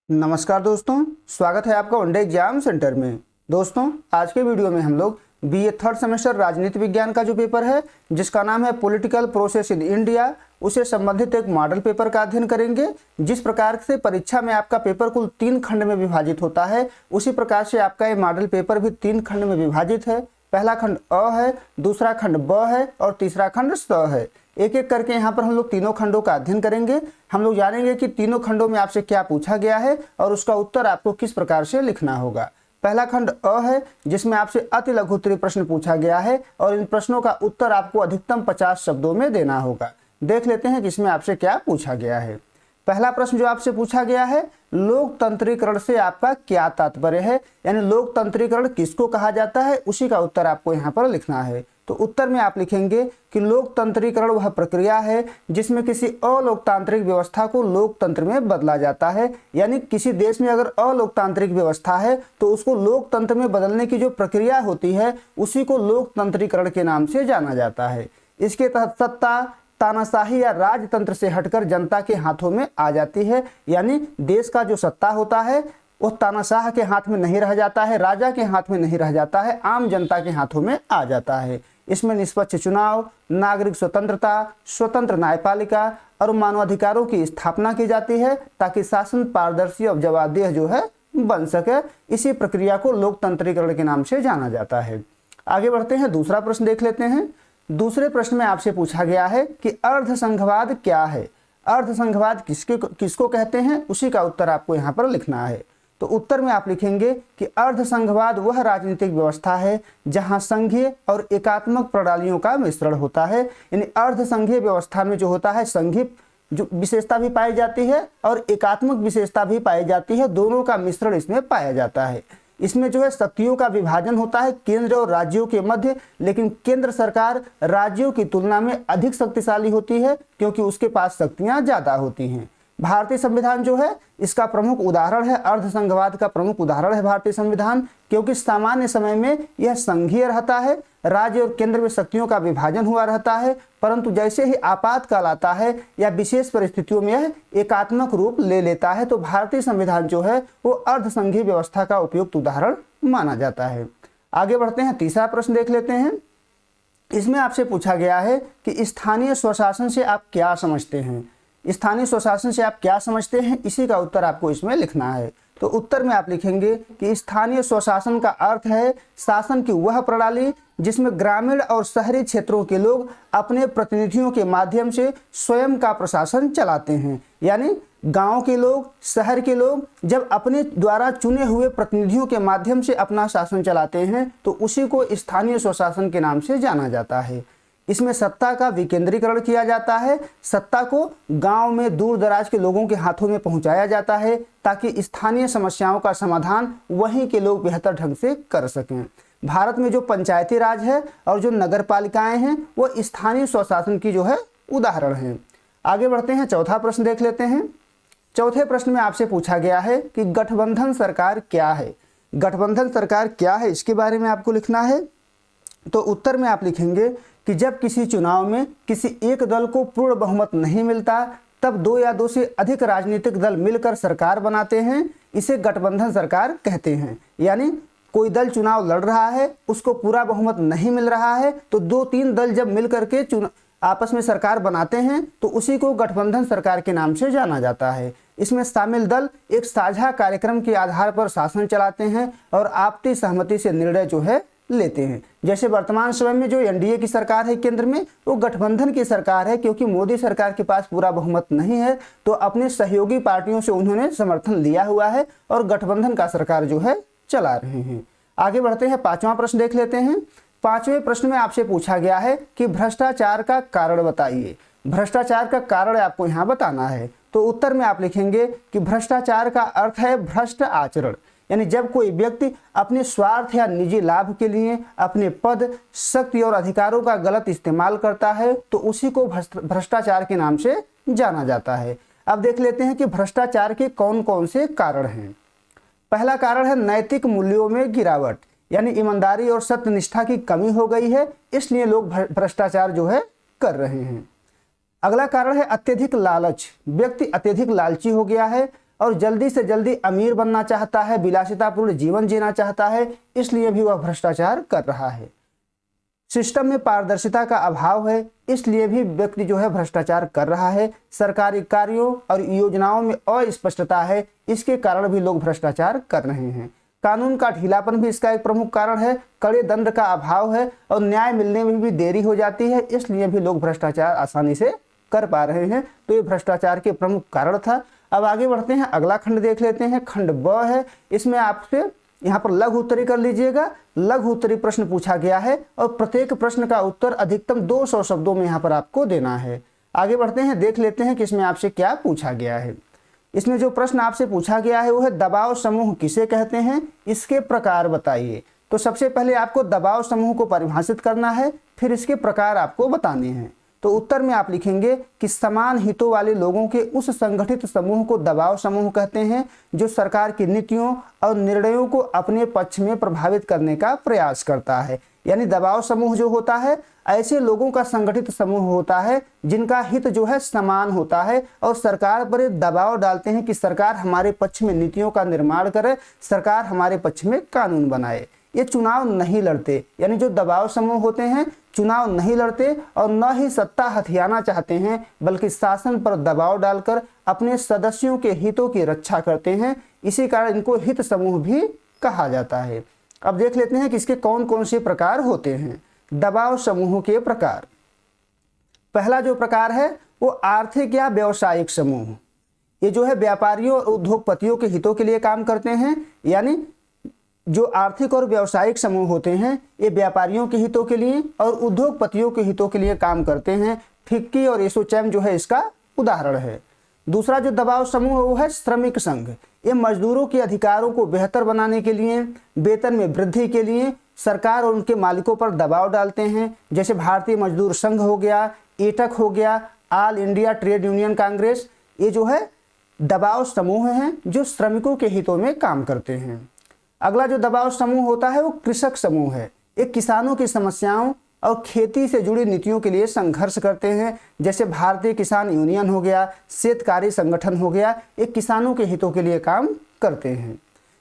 नमस्कार दोस्तों, स्वागत है आपका वनडे एग्जाम सेंटर में। दोस्तों, आज के वीडियो में हम लोग बीए थर्ड सेमेस्टर राजनीति विज्ञान का जो पेपर है जिसका नाम है पॉलिटिकल प्रोसेस इन इंडिया, उसे संबंधित एक मॉडल पेपर का अध्ययन करेंगे। जिस प्रकार से परीक्षा में आपका पेपर कुल 3 खंड में विभाजित होता है, उसी प्रकार से आपका ये मॉडल पेपर भी 3 खंड में विभाजित है। पहला खंड अ है, दूसरा खंड ब है और तीसरा खंड स है। एक एक करके यहाँ पर हम लोग तीनों खंडों का अध्ययन करेंगे। हम लोग जानेंगे कि तीनों खंडों में आपसे क्या पूछा गया है और उसका उत्तर आपको किस प्रकार से लिखना होगा। पहला खंड अ है जिसमें आपसे अति लघु उत्तरीय प्रश्न पूछा गया है और इन प्रश्नों का उत्तर आपको अधिकतम 50 शब्दों में देना होगा। देख लेते हैं कि इसमें आपसे क्या पूछा गया है। पहला प्रश्न जो आपसे पूछा गया है, लोकतंत्रीकरण से आपका क्या तात्पर्य है, यानी लोकतंत्रीकरण किसको कहा जाता है, उसी का उत्तर आपको यहाँ पर लिखना है। तो उत्तर में आप लिखेंगे कि लोकतंत्रीकरण वह प्रक्रिया है जिसमें किसी अलोकतांत्रिक व्यवस्था को लोकतंत्र में बदला जाता है। यानी किसी देश में अगर अलोकतांत्रिक व्यवस्था है तो उसको लोकतंत्र में बदलने की जो प्रक्रिया होती है उसी को लोकतंत्रीकरण के नाम से जाना जाता है। इसके तहत सत्ता तानाशाही या राजतंत्र से हटकर जनता के हाथों में आ जाती है। यानी देश का जो सत्ता होता है वो तानाशाह के हाथ में नहीं रह जाता है, राजा के हाथ में नहीं रह जाता है, आम जनता के हाथों में आ जाता है। इसमें निष्पक्ष चुनाव, नागरिक स्वतंत्रता, स्वतंत्र न्यायपालिका और मानवाधिकारों की स्थापना की जाती है ताकि शासन पारदर्शी और जवाबदेह जो है बन सके। इसी प्रक्रिया को लोकतंत्रीकरण के नाम से जाना जाता है। आगे बढ़ते हैं, दूसरा प्रश्न देख लेते हैं। दूसरे प्रश्न में आपसे पूछा गया है कि अर्धसंघवाद क्या है, अर्धसंघवाद किसको कहते हैं, उसी का उत्तर आपको यहाँ पर लिखना है। तो उत्तर में आप लिखेंगे कि अर्धसंघवाद वह राजनीतिक व्यवस्था है जहां संघीय और एकात्मक प्रणालियों का मिश्रण होता है। यानी अर्धसंघीय व्यवस्था में जो होता है संघीय जो विशेषता भी पाई जाती है और एकात्मक विशेषता भी पाई जाती है, दोनों का मिश्रण इसमें पाया जाता है। इसमें जो है शक्तियों का विभाजन होता है केंद्र और राज्यों के मध्य, लेकिन केंद्र सरकार राज्यों की तुलना में अधिक शक्तिशाली होती है क्योंकि उसके पास शक्तियां ज्यादा होती हैं। भारतीय संविधान जो है इसका प्रमुख उदाहरण है, अर्धसंघवाद का प्रमुख उदाहरण है भारतीय संविधान, क्योंकि सामान्य समय में यह संघीय रहता है, राज्य और केंद्र में शक्तियों का विभाजन हुआ रहता है, परंतु जैसे ही आपातकाल आता है या विशेष परिस्थितियों में यह एकात्मक रूप ले लेता है तो भारतीय संविधान जो है वो अर्धसंघीय व्यवस्था का उपयुक्त उदाहरण माना जाता है। आगे बढ़ते हैं, तीसरा प्रश्न देख लेते हैं। इसमें आपसे पूछा गया है कि स्थानीय स्वशासन से आप क्या समझते हैं, स्थानीय स्वशासन से आप क्या समझते हैं, इसी का उत्तर आपको इसमें लिखना है। तो उत्तर में आप लिखेंगे कि स्थानीय स्वशासन का अर्थ है शासन की वह प्रणाली जिसमें ग्रामीण और शहरी क्षेत्रों के लोग अपने प्रतिनिधियों के माध्यम से स्वयं का प्रशासन चलाते हैं। यानी गांव के लोग, शहर के लोग जब अपने द्वारा चुने हुए प्रतिनिधियों के माध्यम से अपना शासन चलाते हैं तो उसी को स्थानीय स्वशासन के नाम से जाना जाता है। इसमें सत्ता का विकेंद्रीकरण किया जाता है, सत्ता को गांव में दूर दराज के लोगों के हाथों में पहुंचाया जाता है ताकि स्थानीय समस्याओं का समाधान वहीं के लोग बेहतर ढंग से कर सकें। भारत में जो पंचायती राज है और जो नगर पालिकाएं हैं वो स्थानीय स्वशासन की जो है उदाहरण है। आगे बढ़ते हैं, चौथा प्रश्न देख लेते हैं। चौथे प्रश्न में आपसे पूछा गया है कि गठबंधन सरकार क्या है, गठबंधन सरकार क्या है इसके बारे में आपको लिखना है। तो उत्तर में आप लिखेंगे कि जब किसी चुनाव में किसी एक दल को पूर्ण बहुमत नहीं मिलता तब 2 या 2 से अधिक राजनीतिक दल मिलकर सरकार बनाते हैं, इसे गठबंधन सरकार कहते हैं। यानी कोई दल चुनाव लड़ रहा है, उसको पूरा बहुमत नहीं मिल रहा है तो 2-3 दल जब मिलकर के आपस में सरकार बनाते हैं तो उसी को गठबंधन सरकार के नाम से जाना जाता है। इसमें शामिल दल एक साझा कार्यक्रम के आधार पर शासन चलाते हैं और आपसी सहमति से निर्णय जो है लेते हैं। जैसे वर्तमान समय में जो एनडीए की सरकार है केंद्र में, वो गठबंधन की सरकार है क्योंकि मोदी सरकार के पास पूरा बहुमत नहीं है तो अपने सहयोगी पार्टियों से उन्होंने समर्थन लिया हुआ है और गठबंधन का सरकार जो है चला रहे हैं। आगे बढ़ते हैं, पांचवा प्रश्न देख लेते हैं। पांचवें प्रश्न में आपसे पूछा गया है कि भ्रष्टाचार का कारण बताइए, भ्रष्टाचार का कारण आपको यहाँ बताना है। तो उत्तर में आप लिखेंगे कि भ्रष्टाचार का अर्थ है भ्रष्ट आचरण। यानी जब कोई व्यक्ति अपने स्वार्थ या निजी लाभ के लिए अपने पद, शक्ति और अधिकारों का गलत इस्तेमाल करता है तो उसी को भ्रष्टाचार के नाम से जाना जाता है। अब देख लेते हैं कि भ्रष्टाचार के कौन कौन से कारण हैं। पहला कारण है नैतिक मूल्यों में गिरावट, यानी ईमानदारी और सत्यनिष्ठा की कमी हो गई है इसलिए लोग भ्रष्टाचार जो है कर रहे हैं। अगला कारण है अत्यधिक लालच, व्यक्ति अत्यधिक लालची हो गया है और जल्दी से जल्दी अमीर बनना चाहता है, विलासितापूर्ण जीवन जीना चाहता है, इसलिए भी वह भ्रष्टाचार कर रहा है। सिस्टम में पारदर्शिता का अभाव है, इसलिए भी व्यक्ति जो है भ्रष्टाचार कर रहा है। सरकारी कार्यों और योजनाओं में अस्पष्टता है, इसके कारण भी लोग भ्रष्टाचार कर रहे हैं। कानून का ढीलापन भी इसका एक प्रमुख कारण है। कड़े दंड का अभाव है और न्याय मिलने में भी देरी हो जाती है, इसलिए भी लोग भ्रष्टाचार आसानी से कर पा रहे हैं। तो ये भ्रष्टाचार के प्रमुख कारण था। अब आगे बढ़ते हैं, अगला खंड देख लेते हैं। खंड ब है, इसमें आपसे यहाँ पर लघु उत्तरी कर लीजिएगा। लघु उत्तरी प्रश्न पूछा गया है और प्रत्येक प्रश्न का उत्तर अधिकतम 200 शब्दों में यहाँ पर आपको देना है। आगे बढ़ते हैं, देख लेते हैं कि इसमें आपसे क्या पूछा गया है। इसमें जो प्रश्न आपसे पूछा गया है वो है दबाव समूह किसे कहते हैं, इसके प्रकार बताइए। तो सबसे पहले आपको दबाव समूह को परिभाषित करना है, फिर इसके प्रकार आपको बताने हैं। तो उत्तर में आप लिखेंगे कि समान हितों वाले लोगों के उस संगठित समूह को दबाव समूह कहते हैं जो सरकार की नीतियों और निर्णयों को अपने पक्ष में प्रभावित करने का प्रयास करता है। यानी दबाव समूह जो होता है ऐसे लोगों का संगठित समूह होता है जिनका हित जो है समान होता है और सरकार पर दबाव डालते हैं कि सरकार हमारे पक्ष में नीतियों का निर्माण करे, सरकार हमारे पक्ष में कानून बनाए। ये चुनाव नहीं लड़ते, यानी जो दबाव समूह होते हैं चुनाव नहीं लड़ते और न ही सत्ता हथियाना चाहते हैं, बल्कि शासन पर दबाव डालकर अपने सदस्यों के हितों की रक्षा करते हैं। इसी कारण इनको हित समूह भी कहा जाता है। अब देख लेते हैं कि इसके कौन कौन से प्रकार होते हैं। दबाव समूह के प्रकार, पहला जो प्रकार है वो आर्थिक या व्यावसायिक समूह। ये जो है व्यापारियों और उद्योगपतियों के हितों के लिए काम करते हैं। यानी जो आर्थिक और व्यावसायिक समूह होते हैं ये व्यापारियों के हितों के लिए और उद्योगपतियों के हितों के लिए काम करते हैं। फिक्की और एसोचैम जो है इसका उदाहरण है। दूसरा जो दबाव समूह है वो है श्रमिक संघ। ये मजदूरों के अधिकारों को बेहतर बनाने के लिए, वेतन में वृद्धि के लिए सरकार और उनके मालिकों पर दबाव डालते हैं। जैसे भारतीय मजदूर संघ हो गया, एटक हो गया, all India trade union Congress, ये जो है दबाव समूह हैं जो श्रमिकों के हितों में काम करते हैं। अगला जो दबाव समूह होता है वो कृषक समूह है। एक किसानों की समस्याओं और खेती से जुड़ी नीतियों के लिए संघर्ष करते हैं। जैसे भारतीय किसान यूनियन हो गया, शेतकारी संगठन हो गया, ये किसानों के हितों के लिए काम करते हैं।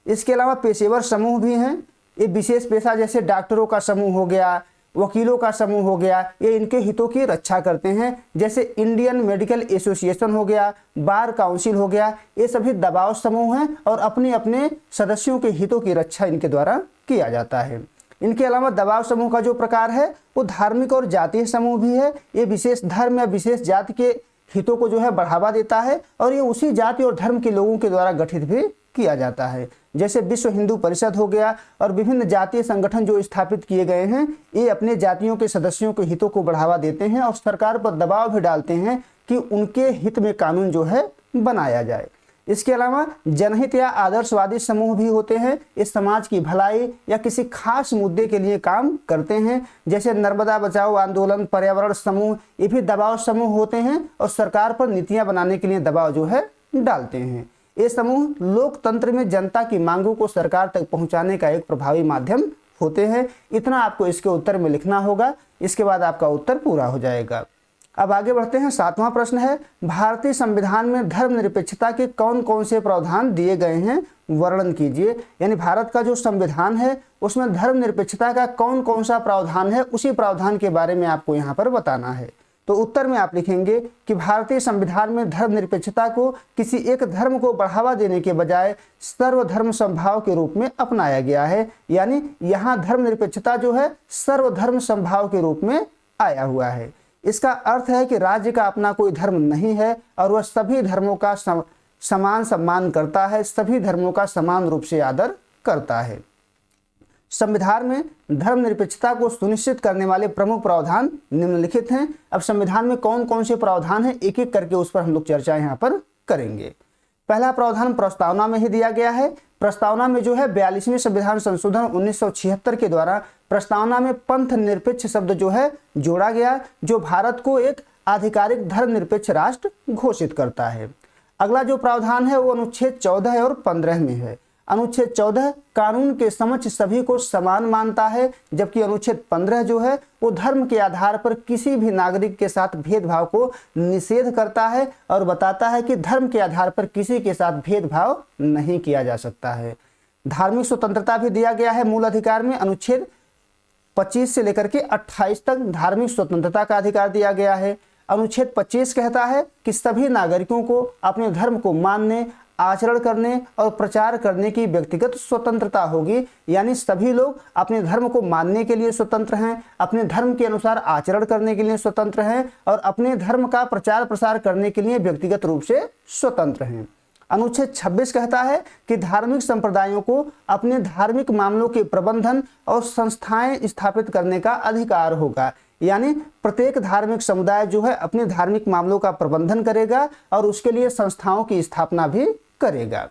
इसके अलावा पेशेवर समूह भी हैं। ये विशेष पेशा जैसे डॉक्टरों का समूह हो गया, वकीलों का समूह हो गया, ये इनके हितों की रक्षा करते हैं। जैसे इंडियन मेडिकल एसोसिएशन हो गया, बार काउंसिल हो गया, ये सभी दबाव समूह हैं और अपने अपने सदस्यों के हितों की रक्षा इनके द्वारा किया जाता है। इनके अलावा दबाव समूह का जो प्रकार है वो धार्मिक और जातीय समूह भी है। ये विशेष धर्म या विशेष जाति के हितों को जो है बढ़ावा देता है और ये उसी जाति और धर्म के लोगों के द्वारा गठित भी किया जाता है। जैसे विश्व हिंदू परिषद हो गया और विभिन्न जातीय संगठन जो स्थापित किए गए हैं ये अपने जातियों के सदस्यों के हितों को बढ़ावा देते हैं और सरकार पर दबाव भी डालते हैं कि उनके हित में कानून जो है बनाया जाए। इसके अलावा जनहित या आदर्शवादी समूह भी होते हैं। इस समाज की भलाई या किसी खास मुद्दे के लिए काम करते हैं। जैसे नर्मदा बचाओ आंदोलन, पर्यावरण समूह, ये भी दबाव समूह होते हैं और सरकार पर नीतियां बनाने के लिए दबाव जो है डालते हैं। ये समूह लोकतंत्र में जनता की मांगों को सरकार तक पहुंचाने का एक प्रभावी माध्यम होते हैं। इतना आपको इसके उत्तर में लिखना होगा, इसके बाद आपका उत्तर पूरा हो जाएगा। अब आगे बढ़ते हैं। 7वां प्रश्न है भारतीय संविधान में धर्मनिरपेक्षता के कौन कौन से प्रावधान दिए गए हैं, वर्णन कीजिए। यानी भारत का जो संविधान है उसमें धर्मनिरपेक्षता का कौन कौन सा प्रावधान है, उसी प्रावधान के बारे में आपको यहाँ पर बताना है। तो उत्तर में आप लिखेंगे कि भारतीय संविधान में धर्मनिरपेक्षता को किसी एक धर्म को बढ़ावा देने के बजाय सर्वधर्म समभाव के रूप में अपनाया गया है। यानी यहाँ धर्मनिरपेक्षता जो है सर्वधर्म समभाव के रूप में आया हुआ है। इसका अर्थ है कि राज्य का अपना कोई धर्म नहीं है और वह सभी धर्मों का समान सम्मान करता है, सभी धर्मों का समान रूप से आदर करता है। संविधान में धर्मनिरपेक्षता को सुनिश्चित करने वाले प्रमुख प्रावधान निम्नलिखित हैं। अब संविधान में कौन कौन से प्रावधान हैं एक एक करके उस पर हम लोग चर्चा यहाँ पर करेंगे। पहला प्रावधान प्रस्तावना में ही दिया गया है। प्रस्तावना में जो है 42वें संविधान संशोधन 1976 के द्वारा प्रस्तावना में पंथ निरपेक्ष शब्द जो है जोड़ा गया, जो भारत को एक आधिकारिक धर्मनिरपेक्ष राष्ट्र घोषित करता है। अगला जो प्रावधान है वो अनुच्छेद 14 और 15 में है। अनुच्छेद 14 कानून के समक्ष सभी को समान मानता है, जबकि अनुच्छेद 15 जो है वो धर्म के आधार पर किसी भी नागरिक के साथ भेदभाव को निषेध करता है और बताता है कि धर्म के आधार पर किसी के साथ भेदभाव नहीं किया जा सकता है। धार्मिक स्वतंत्रता भी दिया गया है मूल अधिकार में। अनुच्छेद 25 से लेकर के 28 तक धार्मिक स्वतंत्रता का अधिकार दिया गया है। अनुच्छेद 25 कहता है कि सभी नागरिकों को अपने धर्म को मानने, आचरण करने और प्रचार करने की व्यक्तिगत स्वतंत्रता होगी, यानी सभी लोग अपने धर्म को मानने के लिए स्वतंत्र हैं, अपने धर्म के अनुसार आचरण करने के लिए स्वतंत्र हैं और अपने धर्म का प्रचार प्रसार करने के लिए व्यक्तिगत रूप से स्वतंत्र हैं। अनुच्छेद 26 कहता है कि धार्मिक संप्रदायों को अपने धार्मिक मामलों के प्रबंधन और संस्थाएं स्थापित करने का अधिकार होगा, यानी प्रत्येक धार्मिक समुदाय जो है अपने धार्मिक मामलों का प्रबंधन करेगा और उसके लिए संस्थाओं की स्थापना भी करेगा।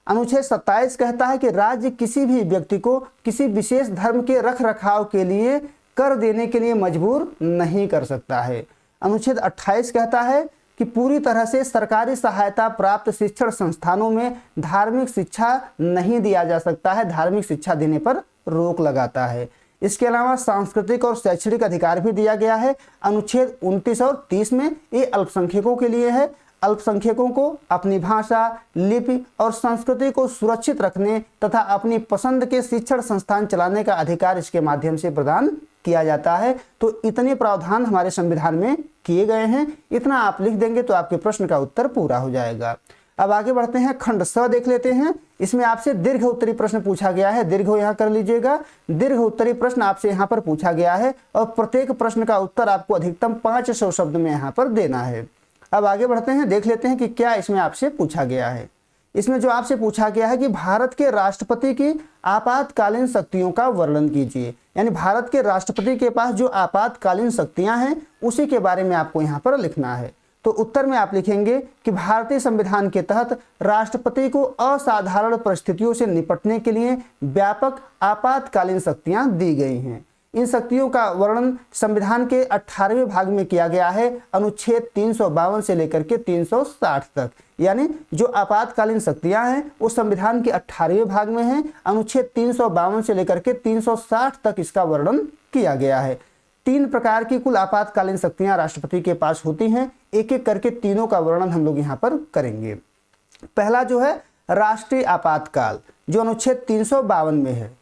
अनुच्छेद 27 कहता है कि राज्य किसी भी व्यक्ति को किसी विशेष धर्म के रख रखाव के लिए कर देने के लिए मजबूर नहीं कर सकता है। अनुच्छेद 28 कहता है कि पूरी तरह से सरकारी सहायता प्राप्त शिक्षण संस्थानों में धार्मिक शिक्षा नहीं दिया जा सकता है, धार्मिक शिक्षा देने पर रोक लगाता है। इसके अलावा सांस्कृतिक और शैक्षणिक अधिकार भी दिया गया है। अनुच्छेद 29 और 30 में ये अल्पसंख्यकों के लिए है। अल्पसंख्यकों को अपनी भाषा, लिपि और संस्कृति को सुरक्षित रखने तथा अपनी पसंद के शिक्षण संस्थान चलाने का अधिकार इसके माध्यम से प्रदान किया जाता है। तो इतने प्रावधान हमारे संविधान में किए गए हैं। इतना आप लिख देंगे तो आपके प्रश्न का उत्तर पूरा हो जाएगा। अब आगे बढ़ते हैं, खंड स देख लेते हैं। इसमें आपसे दीर्घ उत्तरी प्रश्न पूछा गया है, दीर्घ यहाँ कर लीजिएगा। दीर्घ उत्तरी प्रश्न आपसे यहाँ पर पूछा गया है और प्रत्येक प्रश्न का उत्तर आपको अधिकतम 500 शब्द में यहाँ पर देना है। अब आगे बढ़ते हैं, देख लेते हैं कि क्या इसमें आपसे पूछा गया है। इसमें जो आपसे पूछा गया है कि भारत के राष्ट्रपति की आपातकालीन शक्तियों का वर्णन कीजिए, यानी भारत के राष्ट्रपति के पास जो आपातकालीन शक्तियां हैं उसी के बारे में आपको यहाँ पर लिखना है। तो उत्तर में आप लिखेंगे कि भारतीय संविधान के तहत राष्ट्रपति को असाधारण परिस्थितियों से निपटने के लिए व्यापक आपातकालीन शक्तियां दी गई हैं। इन शक्तियों का वर्णन संविधान के 18वें भाग में किया गया है, अनुच्छेद 352 से लेकर के 360 तक। यानी जो आपातकालीन शक्तियां हैं वो संविधान के 18वें भाग में हैं, अनुच्छेद 352 से लेकर के 360 तक इसका वर्णन किया गया है। 3 प्रकार की कुल आपातकालीन शक्तियां राष्ट्रपति के पास होती हैं। एक एक करके तीनों का वर्णन हम लोग यहाँ पर करेंगे। पहला जो है राष्ट्रीय आपातकाल, जो अनुच्छेद 352 में है।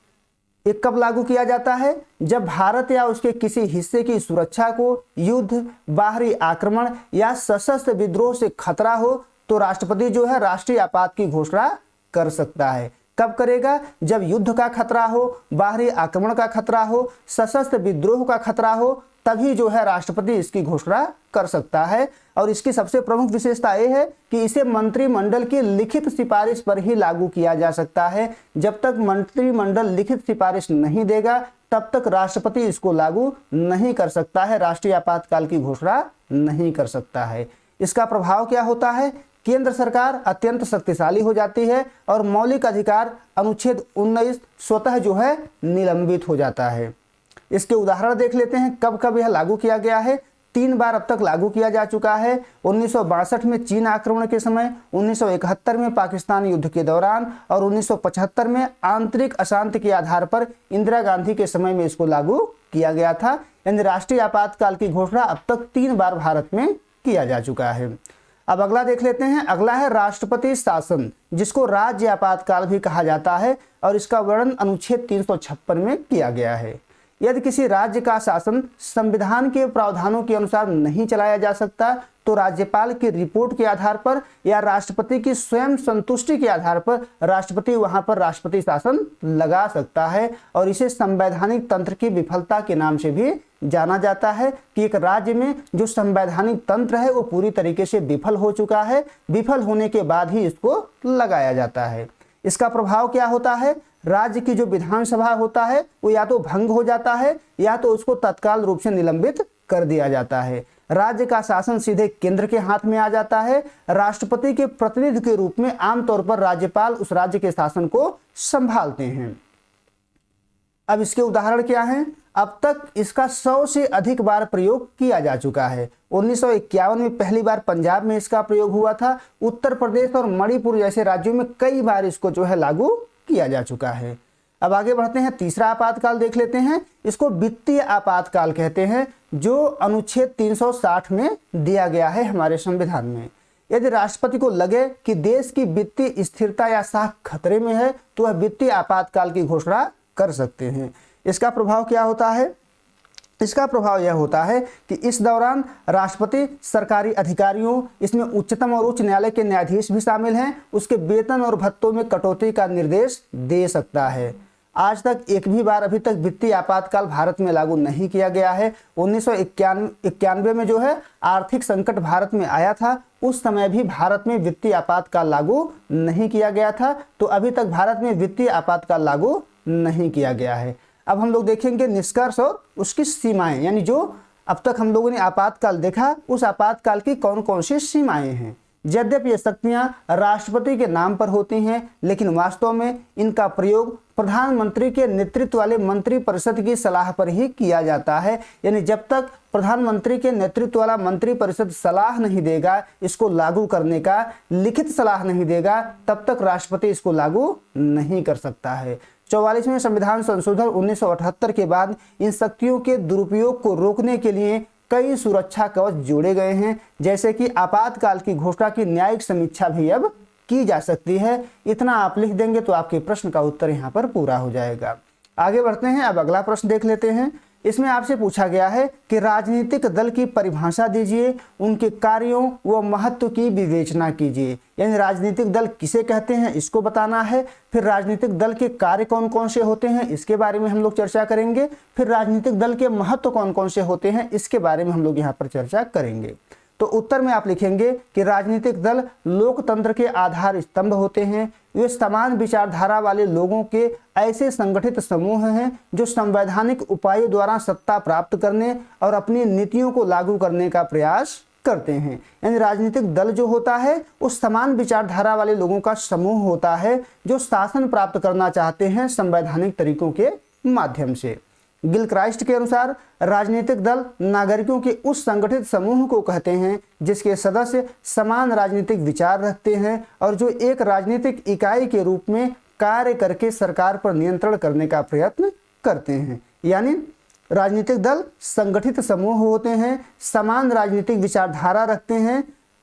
ये कब लागू किया जाता है? जब भारत या उसके किसी हिस्से की सुरक्षा को युद्ध, बाहरी आक्रमण या सशस्त्र विद्रोह से खतरा हो तो राष्ट्रपति जो है राष्ट्रीय आपात की घोषणा कर सकता है। कब करेगा? जब युद्ध का खतरा हो, बाहरी आक्रमण का खतरा हो, सशस्त्र विद्रोह का खतरा हो, तभी जो है राष्ट्रपति इसकी घोषणा कर सकता है। और इसकी सबसे प्रमुख विशेषता यह है कि इसे मंत्रिमंडल की लिखित सिफारिश पर ही लागू किया जा सकता है। जब तक मंत्रिमंडल लिखित सिफारिश नहीं देगा तब तक राष्ट्रपति इसको लागू नहीं कर सकता है, राष्ट्रीय आपातकाल की घोषणा नहीं कर सकता है। इसका प्रभाव क्या होता है? केंद्र सरकार अत्यंत शक्तिशाली हो जाती है और मौलिक अधिकार अनुच्छेद 19 स्वतः जो है निलंबित हो जाता है। इसके उदाहरण देख लेते हैं, कब कब यह लागू किया गया है। 3 बार अब तक लागू किया जा चुका है। 1962 में चीन आक्रमण के समय, 1971 में पाकिस्तान युद्ध के दौरान और 1975 में आंतरिक अशांति के आधार पर इंदिरा गांधी के समय में इसको लागू किया गया था। यानी राष्ट्रीय आपातकाल की घोषणा अब तक 3 बार भारत में किया जा चुका है। अब अगला देख लेते हैं। अगला है राष्ट्रपति शासन, जिसको राज्य आपातकाल भी कहा जाता है और इसका वर्णन अनुच्छेद 356 में किया गया है। यदि किसी राज्य का शासन संविधान के प्रावधानों के अनुसार नहीं चलाया जा सकता तो राज्यपाल की रिपोर्ट के आधार पर या राष्ट्रपति की स्वयं संतुष्टि के आधार पर राष्ट्रपति वहां पर राष्ट्रपति शासन लगा सकता है। और इसे संवैधानिक तंत्र की विफलता के नाम से भी जाना जाता है कि एक राज्य में जो संवैधानिक तंत्र है वो पूरी तरीके से विफल हो चुका है, विफल होने के बाद ही इसको लगाया जाता है। इसका प्रभाव क्या होता है? राज्य की जो विधानसभा होता है वो या तो भंग हो जाता है या तो उसको तत्काल रूप से निलंबित कर दिया जाता है। राज्य का शासन सीधे केंद्र के हाथ में आ जाता है। राष्ट्रपति के प्रतिनिधि के रूप में आमतौर पर राज्यपाल उस राज्य के शासन को संभालते हैं। अब इसके उदाहरण क्या हैं? अब तक इसका 100 से अधिक बार प्रयोग किया जा चुका है। 1951 में पहली बार पंजाब में इसका प्रयोग हुआ था। उत्तर प्रदेश और मणिपुर जैसे राज्यों में कई बार इसको जो है लागू किया जा चुका है। अब आगे बढ़ते हैं, तीसरा आपातकाल देख लेते हैं। इसको वित्तीय आपातकाल कहते हैं, जो अनुच्छेद 360 में दिया गया है हमारे संविधान में। यदि राष्ट्रपति को लगे कि देश की वित्तीय स्थिरता या साख खतरे में है तो वह वित्तीय आपातकाल की घोषणा कर सकते हैं। इसका प्रभाव क्या होता है? इसका प्रभाव यह होता है कि इस दौरान राष्ट्रपति सरकारी अधिकारियों, इसमें उच्चतम और उच्च न्यायालय के न्यायाधीश भी शामिल हैं, उसके वेतन और भत्तों में कटौती का निर्देश दे सकता है। आज तक एक भी बार अभी तक वित्तीय आपातकाल भारत में लागू नहीं किया गया है। 1991 में जो है आर्थिक संकट भारत में आया था, उस समय भी भारत में वित्तीय आपातकाल लागू नहीं किया गया था। तो अभी तक भारत में वित्तीय आपातकाल लागू नहीं किया गया है। अब हम लोग देखेंगे निष्कर्ष और उसकी सीमाएं, यानी जो अब तक हम लोगों ने आपातकाल देखा, उस आपातकाल की कौन कौन सी सीमाएं हैं। यद्यपि ये शक्तियां राष्ट्रपति के नाम पर होती हैं, लेकिन वास्तव में इनका प्रयोग प्रधानमंत्री के नेतृत्व वाले मंत्रिपरिषद की सलाह पर ही किया जाता है। यानी जब तक प्रधानमंत्री के नेतृत्व वाला मंत्रिपरिषद सलाह नहीं देगा, इसको लागू करने का लिखित सलाह नहीं देगा, तब तक राष्ट्रपति इसको लागू नहीं कर सकता है। 44वें संविधान संशोधन 1978 के बाद इन शक्तियों के दुरुपयोग को रोकने के लिए कई सुरक्षा कवच जोड़े गए हैं, जैसे कि आपातकाल की घोषणा की न्यायिक समीक्षा भी अब की जा सकती है। इतना आप लिख देंगे तो आपके प्रश्न का उत्तर यहाँ पर पूरा हो जाएगा। आगे बढ़ते हैं, अब अगला प्रश्न देख लेते हैं। इसमें आपसे पूछा गया है कि राजनीतिक दल की परिभाषा दीजिए, उनके कार्यों व महत्व की विवेचना कीजिए। यानी राजनीतिक दल किसे कहते हैं इसको बताना है। फिर राजनीतिक दल के कार्य कौन कौन से होते हैं इसके बारे में हम लोग चर्चा करेंगे। फिर राजनीतिक दल के महत्व कौन कौन से होते हैं इसके बारे में हम लोग यहाँ पर चर्चा करेंगे। तो उत्तर में आप लिखेंगे कि राजनीतिक दल लोकतंत्र के आधार स्तंभ होते हैं। वे समान विचारधारा वाले लोगों के ऐसे संगठित समूह हैं जो संवैधानिक उपायों द्वारा सत्ता प्राप्त करने और अपनी नीतियों को लागू करने का प्रयास करते हैं। यानी राजनीतिक दल जो होता है उस समान विचारधारा वाले लोगों का समूह होता है जो शासन प्राप्त करना चाहते हैं संवैधानिक तरीकों के माध्यम से। गिलक्राइस्ट के अनुसार राजनीतिक दल नागरिकों के उस संगठित समूह को कहते हैं जिसके सदस्य समान राजनीतिक विचार रखते हैं और जो एक राजनीतिक इकाई के रूप में कार्य करके सरकार पर नियंत्रण करने का प्रयत्न करते हैं। यानी राजनीतिक दल संगठित समूह होते हैं, समान राजनीतिक विचारधारा रखते हैं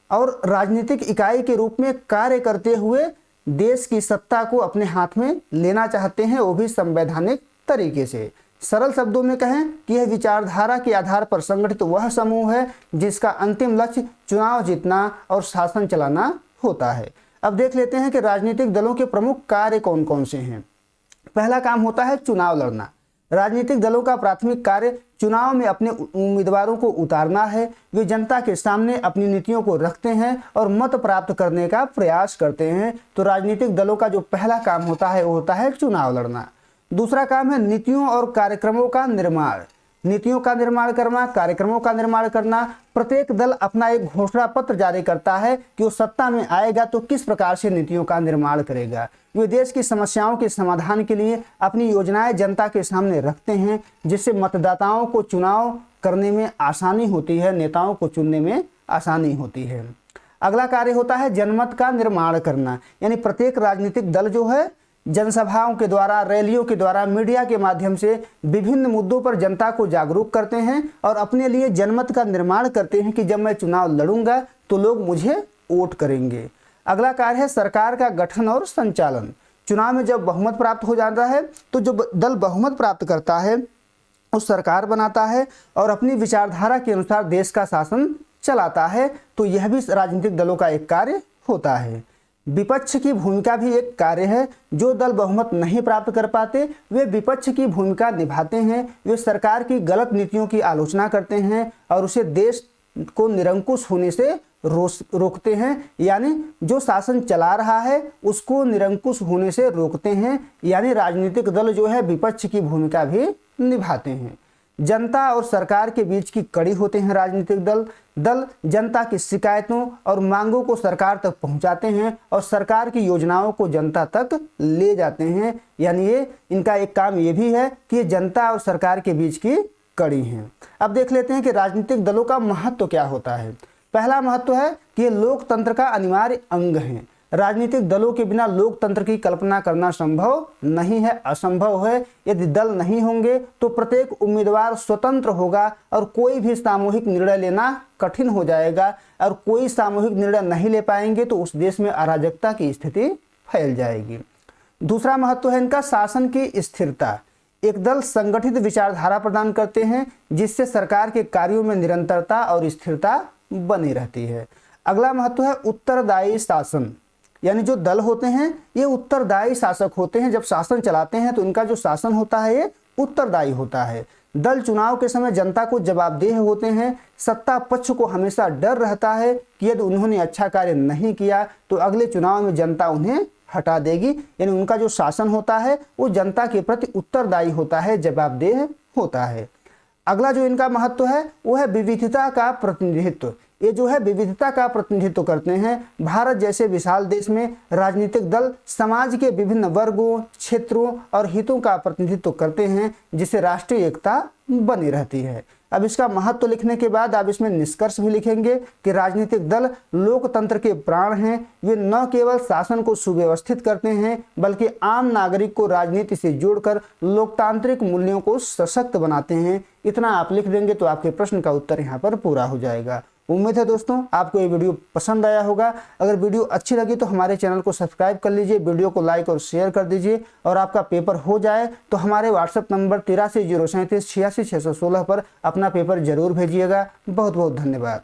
और राजनीतिक इकाई के रूप में कार्य करते हुए देश की सत्ता को अपने हाथ में लेना चाहते हैं, वो भी संवैधानिक तरीके से। सरल शब्दों में कहें कि यह विचारधारा के आधार पर संगठित वह समूह है जिसका अंतिम लक्ष्य चुनाव जीतना और शासन चलाना होता है। अब देख लेते हैं कि राजनीतिक दलों के प्रमुख कार्य कौन कौन से हैं। पहला काम होता है चुनाव लड़ना। राजनीतिक दलों का प्राथमिक कार्य चुनाव में अपने उम्मीदवारों को उतारना है। वे जनता के सामने अपनी नीतियों को रखते हैं और मत प्राप्त करने का प्रयास करते हैं। तो राजनीतिक दलों का जो पहला काम होता है वो होता है चुनाव लड़ना। दूसरा काम है नीतियों और कार्यक्रमों का निर्माण। नीतियों का निर्माण करना, कार्यक्रमों का निर्माण करना। प्रत्येक दल अपना एक घोषणा पत्र जारी करता है कि वो सत्ता में आएगा तो किस प्रकार से नीतियों का निर्माण करेगा। वे देश की समस्याओं के समाधान के लिए अपनी योजनाएं जनता के सामने रखते हैं, जिससे मतदाताओं को चुनाव करने में आसानी होती है, नेताओं को चुनने में आसानी होती है। अगला कार्य होता है जनमत का निर्माण करना। यानी प्रत्येक राजनीतिक दल जो है जनसभाओं के द्वारा, रैलियों के द्वारा, मीडिया के माध्यम से विभिन्न मुद्दों पर जनता को जागरूक करते हैं और अपने लिए जनमत का निर्माण करते हैं कि जब मैं चुनाव लड़ूंगा तो लोग मुझे वोट करेंगे। अगला कार्य है सरकार का गठन और संचालन। चुनाव में जब बहुमत प्राप्त हो जाता है तो जो दल बहुमत प्राप्त करता है उस सरकार बनाता है और अपनी विचारधारा के अनुसार देश का शासन चलाता है। तो यह भी राजनीतिक दलों का एक कार्य होता है। विपक्ष की भूमिका भी एक कार्य है। जो दल बहुमत नहीं प्राप्त कर पाते वे विपक्ष की भूमिका निभाते हैं। वे सरकार की गलत नीतियों की आलोचना करते हैं और उसे देश को निरंकुश होने से रोकते हैं। यानी जो शासन चला रहा है उसको निरंकुश होने से रोकते हैं। यानी राजनीतिक दल जो है विपक्ष की भूमिका भी निभाते हैं। जनता और सरकार के बीच की कड़ी होते हैं राजनीतिक दल जनता की शिकायतों और मांगों को सरकार तक पहुंचाते हैं और सरकार की योजनाओं को जनता तक ले जाते हैं। यानी ये इनका एक काम ये भी है कि ये जनता और सरकार के बीच की कड़ी हैं। अब देख लेते हैं कि राजनीतिक दलों का महत्व क्या होता है। पहला महत्व है कि ये लोकतंत्र का अनिवार्य अंग है। राजनीतिक दलों के बिना लोकतंत्र की कल्पना करना संभव नहीं है, असंभव है। यदि दल नहीं होंगे तो प्रत्येक उम्मीदवार स्वतंत्र होगा और कोई भी सामूहिक निर्णय लेना कठिन हो जाएगा, और कोई सामूहिक निर्णय नहीं ले पाएंगे तो उस देश में अराजकता की स्थिति फैल जाएगी। दूसरा महत्व है इनका शासन की स्थिरता। एक दल संगठित विचारधारा प्रदान करते हैं जिससे सरकार के कार्यों में निरंतरता और स्थिरता बनी रहती है। अगला महत्व है उत्तरदायी शासन, यानी जो दल होते हैं ये उत्तरदायी शासक होते हैं। जब शासन चलाते हैं तो इनका जो शासन होता है ये उत्तरदायी होता है। दल चुनाव के समय जनता को जवाबदेह होते हैं। सत्ता पक्ष को हमेशा डर रहता है कि यदि उन्होंने अच्छा कार्य नहीं किया तो अगले चुनाव में जनता उन्हें हटा देगी, यानी उनका जो शासन होता है वो जनता के प्रति उत्तरदायी होता है, जवाबदेह होता है। अगला जो इनका महत्व है वो है विविधता का प्रतिनिधित्व। ये जो है विविधता का प्रतिनिधित्व करते हैं। भारत जैसे विशाल देश में राजनीतिक दल समाज के विभिन्न वर्गों, क्षेत्रों और हितों का प्रतिनिधित्व करते हैं जिससे राष्ट्रीय एकता बनी रहती है। अब इसका महत्व लिखने के बाद आप इसमें निष्कर्ष भी लिखेंगे कि राजनीतिक दल लोकतंत्र के प्राण हैं। वे न केवल शासन को सुव्यवस्थित करते हैं बल्कि आम नागरिक को राजनीति से जोड़कर लोकतांत्रिक मूल्यों को सशक्त बनाते हैं। इतना आप लिख देंगे तो आपके प्रश्न का उत्तर यहाँ पर पूरा हो जाएगा। उम्मीद है दोस्तों आपको ये वीडियो पसंद आया होगा। अगर वीडियो अच्छी लगी तो हमारे चैनल को सब्सक्राइब कर लीजिए, वीडियो को लाइक और शेयर कर दीजिए, और आपका पेपर हो जाए तो हमारे व्हाट्सएप नंबर 83 037 86 616 पर अपना पेपर जरूर भेजिएगा। बहुत बहुत धन्यवाद।